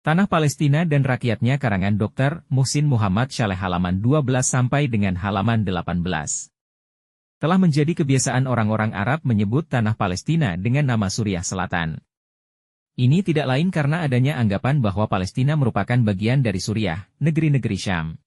Tanah Palestina dan Rakyatnya karangan Dr. Muhsin Muhammad Shaleh halaman 12 sampai dengan halaman 18. Telah menjadi kebiasaan orang-orang Arab menyebut tanah Palestina dengan nama Suriah Selatan. Ini tidak lain karena adanya anggapan bahwa Palestina merupakan bagian dari Suriah, negeri-negeri Syam.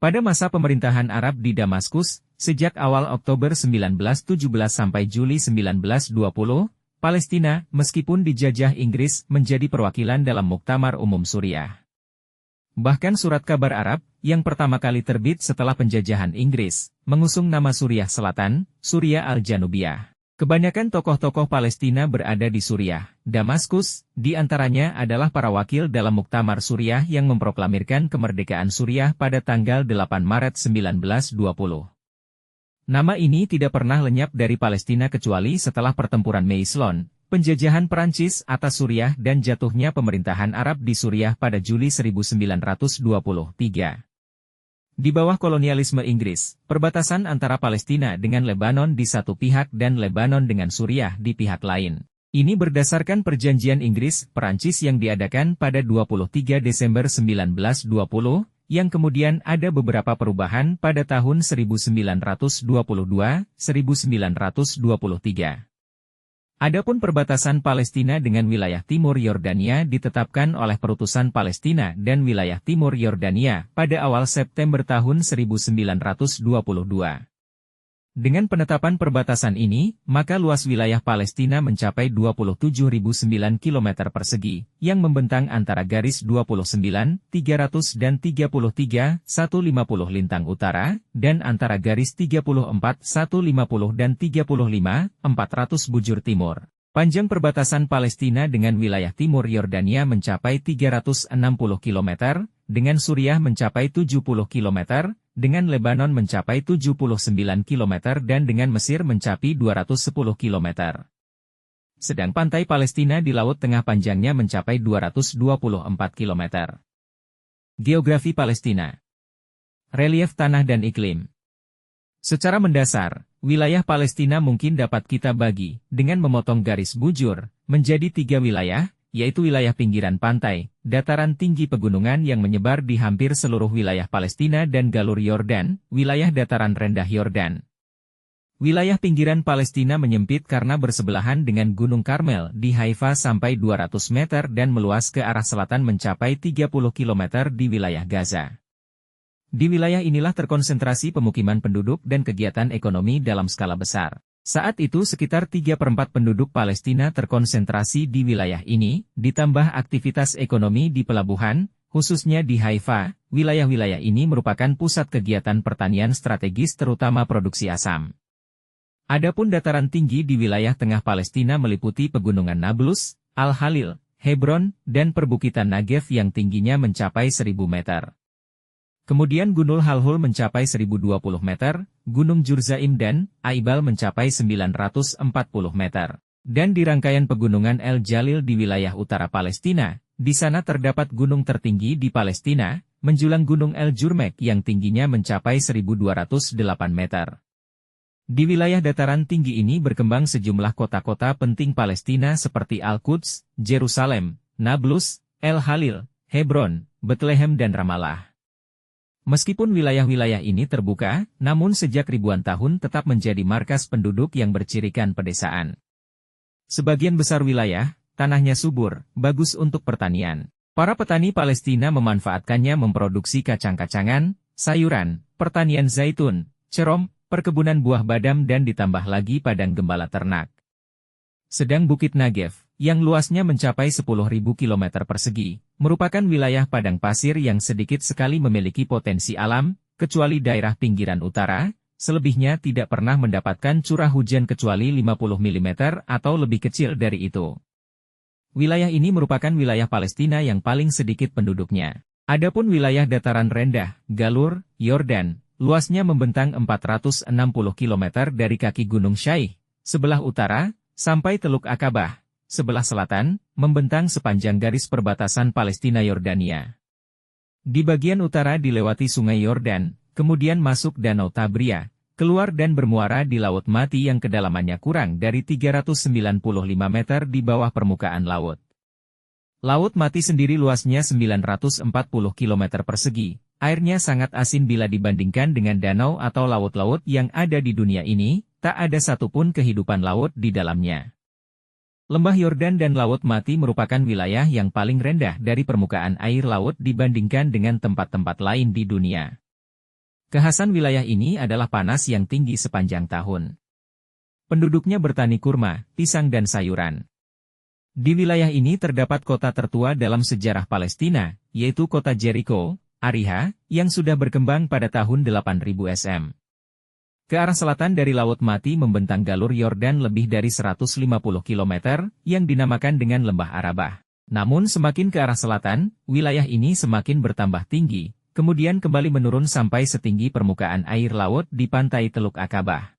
Pada masa pemerintahan Arab di Damaskus, sejak awal Oktober 1917 sampai Juli 1920, Palestina, meskipun dijajah Inggris, menjadi perwakilan dalam Muktamar Umum Suriah. Bahkan surat kabar Arab, yang pertama kali terbit setelah penjajahan Inggris, mengusung nama Suriah Selatan, Suriah Al-Janubiyah. Kebanyakan tokoh-tokoh Palestina berada di Suriah, Damaskus, di antaranya adalah para wakil dalam Muktamar Suriah yang memproklamirkan kemerdekaan Suriah pada tanggal 8 Maret 1920. Nama ini tidak pernah lenyap dari Palestina kecuali setelah pertempuran Meislon, penjajahan Perancis atas Suriah dan jatuhnya pemerintahan Arab di Suriah pada Juli 1923. Di bawah kolonialisme Inggris, perbatasan antara Palestina dengan Lebanon di satu pihak dan Lebanon dengan Suriah di pihak lain. Ini berdasarkan perjanjian Inggris-Perancis yang diadakan pada 23 Desember 1920, yang kemudian ada beberapa perubahan pada tahun 1922-1923. Adapun perbatasan Palestina dengan wilayah Timur Yordania ditetapkan oleh Perutusan Palestina dan wilayah Timur Yordania pada awal September tahun 1922. Dengan penetapan perbatasan ini, maka luas wilayah Palestina mencapai 27.009 km persegi, yang membentang antara garis 29, 300 dan 33, 150 lintang utara, dan antara garis 34, 150 dan 35, 400 bujur timur. Panjang perbatasan Palestina dengan wilayah Timur Yordania mencapai 360 km, dengan Suriah mencapai 70 km, dengan Lebanon mencapai 79 km dan dengan Mesir mencapai 210 km. Sedang pantai Palestina di Laut Tengah panjangnya mencapai 224 km. Geografi Palestina. Relief tanah dan iklim. Secara mendasar, wilayah Palestina mungkin dapat kita bagi, dengan memotong garis bujur, menjadi 3 wilayah, yaitu wilayah pinggiran pantai, dataran tinggi pegunungan yang menyebar di hampir seluruh wilayah Palestina dan Galur Yordan, wilayah dataran rendah Yordan. Wilayah pinggiran Palestina menyempit karena bersebelahan dengan Gunung Karmel di Haifa sampai 200 meter dan meluas ke arah selatan mencapai 30 km di wilayah Gaza. Di wilayah inilah terkonsentrasi pemukiman penduduk dan kegiatan ekonomi dalam skala besar. Saat itu sekitar 3/4 penduduk Palestina terkonsentrasi di wilayah ini, ditambah aktivitas ekonomi di pelabuhan, khususnya di Haifa. Wilayah-wilayah ini merupakan pusat kegiatan pertanian strategis terutama produksi asam. Adapun dataran tinggi di wilayah tengah Palestina meliputi pegunungan Nablus, Al-Halil, Hebron, dan perbukitan Negev yang tingginya mencapai 1000 meter. Kemudian Gunung Halhul mencapai 1020 meter, Gunung Jurzaim dan Aibal mencapai 940 meter. Dan di rangkaian pegunungan El Jalil di wilayah utara Palestina, di sana terdapat gunung tertinggi di Palestina, menjulang Gunung El Jurmek yang tingginya mencapai 1208 meter. Di wilayah dataran tinggi ini berkembang sejumlah kota-kota penting Palestina seperti Al-Quds, Jerusalem, Nablus, El Halil, Hebron, Bethlehem dan Ramallah. Meskipun wilayah-wilayah ini terbuka, namun sejak ribuan tahun tetap menjadi markas penduduk yang bercirikan pedesaan. Sebagian besar wilayah, tanahnya subur, bagus untuk pertanian. Para petani Palestina memanfaatkannya memproduksi kacang-kacangan, sayuran, pertanian zaitun, cerom, perkebunan buah badam dan ditambah lagi padang gembala ternak. Sedang Bukit Negev, yang luasnya mencapai 10.000 km persegi, merupakan wilayah padang pasir yang sedikit sekali memiliki potensi alam, kecuali daerah pinggiran utara, selebihnya tidak pernah mendapatkan curah hujan kecuali 50 mm atau lebih kecil dari itu. Wilayah ini merupakan wilayah Palestina yang paling sedikit penduduknya. Adapun wilayah dataran rendah, Galur, Yordan, luasnya membentang 460 km dari kaki Gunung Syaih, sebelah utara, sampai Teluk Akabah, sebelah selatan, membentang sepanjang garis perbatasan Palestina-Yordania. Di bagian utara dilewati Sungai Yordan, kemudian masuk Danau Tabria, keluar dan bermuara di Laut Mati yang kedalamannya kurang dari 395 meter di bawah permukaan laut. Laut Mati sendiri luasnya 940 km persegi. Airnya sangat asin bila dibandingkan dengan danau atau laut-laut yang ada di dunia ini, tak ada satupun kehidupan laut di dalamnya. Lembah Yordan dan Laut Mati merupakan wilayah yang paling rendah dari permukaan air laut dibandingkan dengan tempat-tempat lain di dunia. Kekhasan wilayah ini adalah panas yang tinggi sepanjang tahun. Penduduknya bertani kurma, pisang dan sayuran. Di wilayah ini terdapat kota tertua dalam sejarah Palestina, yaitu kota Jericho, Ariha, yang sudah berkembang pada tahun 8000 SM. Ke arah selatan dari Laut Mati membentang galur Yordan lebih dari 150 km, yang dinamakan dengan Lembah Arabah. Namun semakin ke arah selatan, wilayah ini semakin bertambah tinggi, kemudian kembali menurun sampai setinggi permukaan air laut di pantai Teluk Akabah.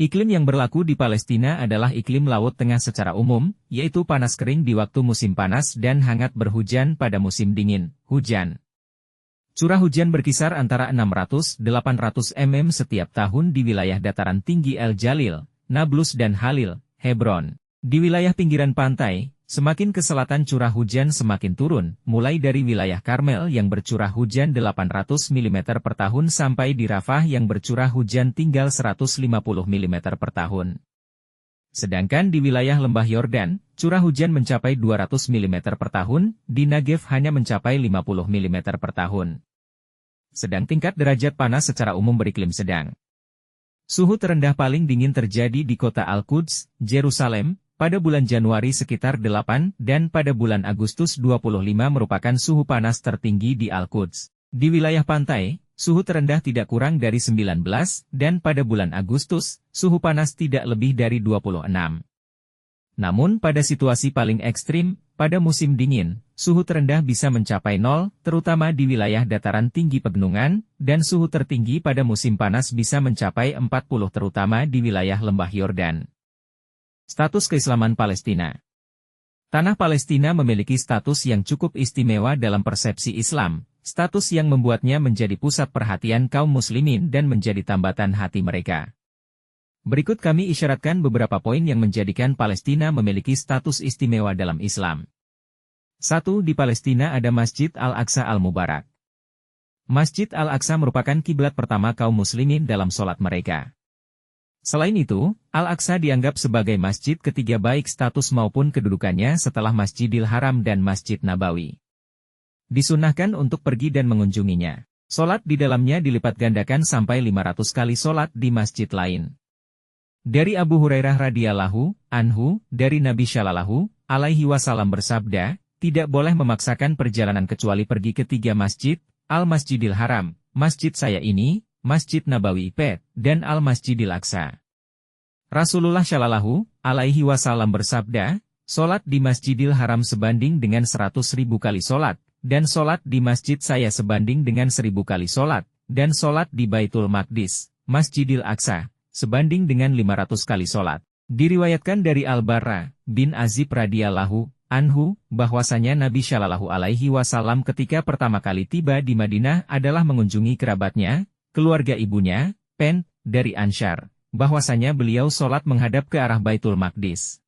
Iklim yang berlaku di Palestina adalah iklim Laut Tengah secara umum, yaitu panas kering di waktu musim panas dan hangat berhujan pada musim dingin, hujan. Curah hujan berkisar antara 600-800 mm setiap tahun di wilayah dataran tinggi El Jalil, Nablus dan Halil, Hebron. Di wilayah pinggiran pantai, semakin ke selatan curah hujan semakin turun, mulai dari wilayah Karmel yang bercurah hujan 800 mm per tahun sampai di Rafah yang bercurah hujan tinggal 150 mm per tahun. Sedangkan di wilayah Lembah Yordan, curah hujan mencapai 200 mm per tahun, di Negev hanya mencapai 50 mm per tahun. Sedang tingkat derajat panas secara umum beriklim sedang. Suhu terendah paling dingin terjadi di kota Al-Quds, Yerusalem, pada bulan Januari sekitar 8 dan pada bulan Agustus 25 merupakan suhu panas tertinggi di Al-Quds. Di wilayah pantai, suhu terendah tidak kurang dari 19 dan pada bulan Agustus, suhu panas tidak lebih dari 26. Namun pada situasi paling ekstrim, pada musim dingin, suhu terendah bisa mencapai 0, terutama di wilayah dataran tinggi pegunungan, dan suhu tertinggi pada musim panas bisa mencapai 40 terutama di wilayah Lembah Yordan. Status keislaman Palestina. Tanah Palestina memiliki status yang cukup istimewa dalam persepsi Islam, status yang membuatnya menjadi pusat perhatian kaum muslimin dan menjadi tambatan hati mereka. Berikut kami isyaratkan beberapa poin yang menjadikan Palestina memiliki status istimewa dalam Islam. 1. Di Palestina ada Masjid Al-Aqsa Al-Mubarak. Masjid Al-Aqsa merupakan kiblat pertama kaum muslimin dalam sholat mereka. Selain itu, Al-Aqsa dianggap sebagai masjid ketiga baik status maupun kedudukannya setelah Masjidil Haram dan Masjid Nabawi. Disunahkan untuk pergi dan mengunjunginya. Sholat di dalamnya dilipat gandakan sampai 500 kali sholat di masjid lain. Dari Abu Hurairah radhiyallahu anhu, dari Nabi Shallallahu alaihi wasallam bersabda, tidak boleh memaksakan perjalanan kecuali pergi ke 3 masjid, Al-Masjidil Haram, masjid saya ini, Masjid Nabawi Pet, dan Al-Masjidil Aqsa. Rasulullah Shallallahu alaihi wasallam bersabda, sholat di Masjidil Haram sebanding dengan 100.000 kali sholat, dan sholat di masjid saya sebanding dengan 1.000 kali sholat, dan sholat di Baitul Maqdis, Masjidil Aqsa, sebanding dengan 500 kali sholat. Diriwayatkan dari Al-Barra bin Azib radhiyallahu anhu, bahwasanya Nabi Shallallahu alaihi wasallam ketika pertama kali tiba di Madinah adalah mengunjungi kerabatnya, keluarga ibunya, Pen, dari Ansyar, bahwasanya beliau sholat menghadap ke arah Baitul Maqdis.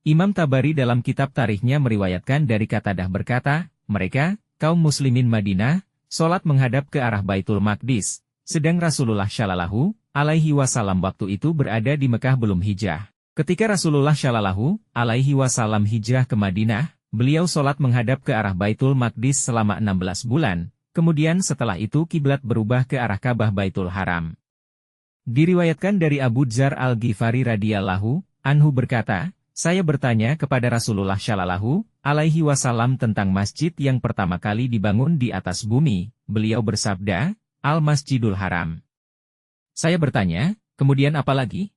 Imam Tabari dalam kitab tarikhnya meriwayatkan dari Qatadah berkata, mereka, kaum muslimin Madinah, sholat menghadap ke arah Baitul Maqdis, sedang Rasulullah Shallallahu alaihi wasallam waktu itu berada di Mekah belum hijrah. Ketika Rasulullah Shallallahu alaihi wasallam hijrah ke Madinah, beliau sholat menghadap ke arah Baitul Maqdis selama 16 bulan, kemudian setelah itu kiblat berubah ke arah Ka'bah Baitul Haram. Diriwayatkan dari Abu Dzar Al-Ghifari radhiyallahu anhu berkata, saya bertanya kepada Rasulullah Shallallahu alaihi wasallam tentang masjid yang pertama kali dibangun di atas bumi, beliau bersabda, Al-Masjidul Haram. Saya bertanya, kemudian apa lagi?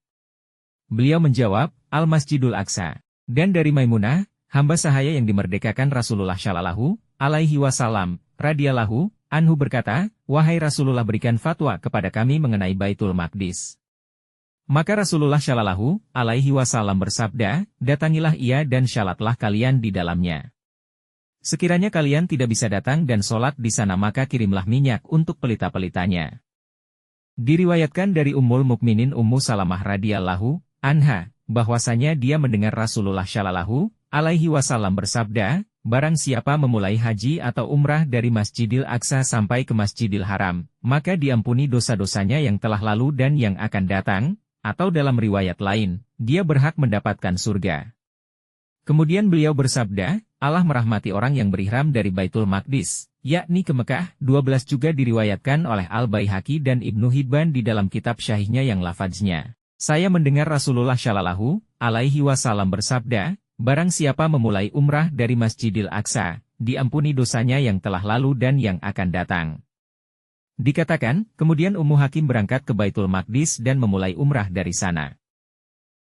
Beliau menjawab, Al-Masjidul Aqsa. Dan dari Maimunah, hamba sahaya yang dimerdekakan Rasulullah Shallallahu alaihi wasallam, radhiyallahu anhu berkata, wahai Rasulullah berikan fatwa kepada kami mengenai Baitul Maqdis. Maka Rasulullah Shallallahu alaihi wasallam bersabda, datangilah ia dan syalatlah kalian di dalamnya. Sekiranya kalian tidak bisa datang dan sholat di sana maka kirimlah minyak untuk pelita-pelitanya. Diriwayatkan dari Ummul Mukminin Ummu Salamah radhiyallahu anha, bahwasanya dia mendengar Rasulullah Shallallahu alaihi wasallam bersabda, barang siapa memulai haji atau umrah dari Masjidil Aqsa sampai ke Masjidil Haram, maka diampuni dosa-dosanya yang telah lalu dan yang akan datang, atau dalam riwayat lain, dia berhak mendapatkan surga. Kemudian beliau bersabda, Allah merahmati orang yang berihram dari Baitul Maqdis, yakni ke Mekah. 12 juga diriwayatkan oleh Al-Baihaqi dan Ibnu Hibban di dalam kitab syahihnya yang lafadznya. Saya mendengar Rasulullah Shallallahu Alaihi Wasallam bersabda, barang siapa memulai umrah dari Masjidil Aqsa, diampuni dosanya yang telah lalu dan yang akan datang. Dikatakan, kemudian Ummu Hakim berangkat ke Baitul Maqdis dan memulai umrah dari sana.